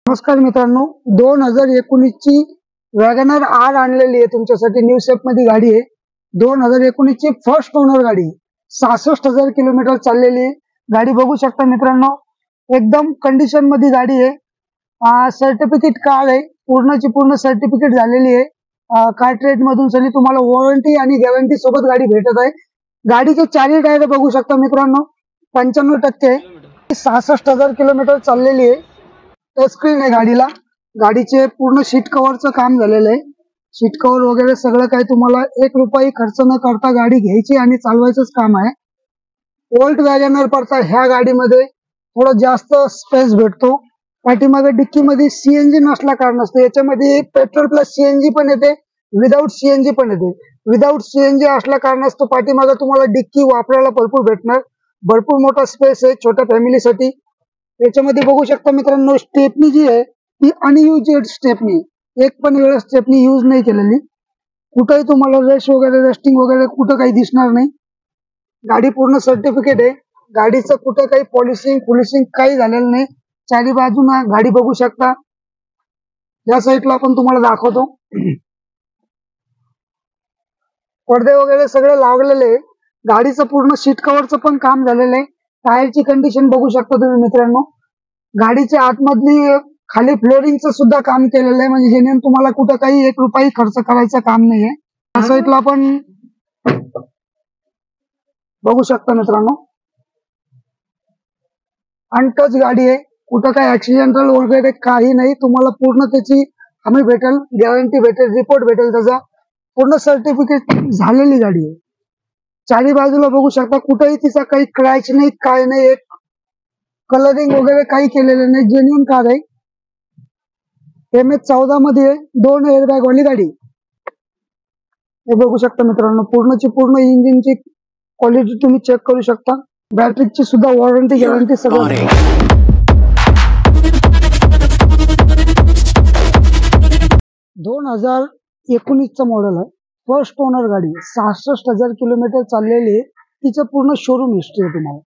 नमस्कार मित्रांनो, 2019 ची वॅगनर आर आणलेली आहे तुमच्यासाठी. न्यू शेप मध्ये गाडी आहे. 2019 ची फर्स्ट ओनर गाडी, 66,000 किलोमीटर चाललेली गाडी बघू शकता मित्रांनो. एकदम कंडिशन मध्ये गाडी आहे. सर्टिफिकेट कार आहे, पूर्णची पूर्ण सर्टिफिकेट झालेली आहे. कार ट्रेड मधून सगळी तुम्हाला वॉरंटी आणि गॅरंटी सोबत गाडी भेटत आहे. गाडीचे चारही टायर बघू शकता मित्रांनो, 95% आहे. 66,000 किलोमीटर चाललेली आहे. टच स्क्रीन आहे गाडीला. गाडीचे पूर्ण सीट कव्हरचं काम झालेलं आहे. सीट कव्हर वगैरे सगळं काही तुम्हाला 1 रुपया खर्च न करता गाडी घ्यायची आणि चालवायचंच काम आहे. ओल्ड वॅगनर पडता ह्या गाडीमध्ये थोडं जास्त स्पेस भेटतो. पाठीमागे डिक्कीमध्ये सीएनजी नसला कारण असतो. याच्यामध्ये पेट्रोल प्लस सीएनजी पण येते, विदाऊट सीएनजी पण येते. विदाऊट सीएनजी असल्या कारण असतो पाठीमागे तुम्हाला डिक्की वापरायला भरपूर भेटणार. भरपूर मोठा स्पेस आहे छोट्या फॅमिलीसाठी. याच्यामध्ये बघू शकता मित्रांनो, स्टेपनी जी आहे ती अनयुज्ड स्टेपनी, एक पण वेळ स्टेपनी यूज नाही केलेली. कुठेही तुम्हाला रेश वगैरे रस्टिंग वगैरे कुठं काही दिसणार नाही. गाडी पूर्ण सर्टिफिकेट आहे. गाडीचं कुठं काही पॉलिशिंग काही झालेलं नाही. चारी बाजूना गाडी बघू शकता. या साईडला आपण तुम्हाला दाखवतो. पडदे वगैरे सगळे लावलेले आहे. गाडीचं पूर्ण सीट कव्हरचं पण काम झालेलं आहे. टायरची कंडिशन बघू शकता तुम्ही मित्रांनो. गाडीच्या आतमधली खाली फ्लोरिंगचं सुद्धा काम केलेलं आहे, म्हणजे जेणे तुम्हाला कुठं काही 1 रुपया खर्च करायचं काम नाहीये. या साईडला आपण बघू शकता मित्रांनो, अनटच गाडी आहे. कुठं काही ऍक्सिडेंटल वगैरे काही नाही. तुम्हाला पूर्ण त्याची हमी भेटेल, गॅरंटी भेटेल, रिपोर्ट भेटेल. त्याचा पूर्ण सर्टिफिकेट झालेली गाडी आहे. चारी बाजूला बघू शकता, कुठेही तिचा काही क्रॅच नाही, काय नाही. एक कलरिंग वगैरे काही केलेलं नाही. जेन्युइन कार आहे. MH14 मध्ये 2 एअरबॅग वाली गाडी. हे बघू शकता मित्रांनो, पूर्णची पूर्ण इंजिनची क्वालिटी तुम्ही चेक करू शकता. बॅटरीची सुद्धा वॉरंटी गॅरंटी सगळं. 2019 मॉडेल आहे. फर्स्ट ओनर गाडी, 66,000 किलोमीटर चाललेली आहे. तिचं पूर्ण शोरूम हिस्ट्री आहे तुम्हाला.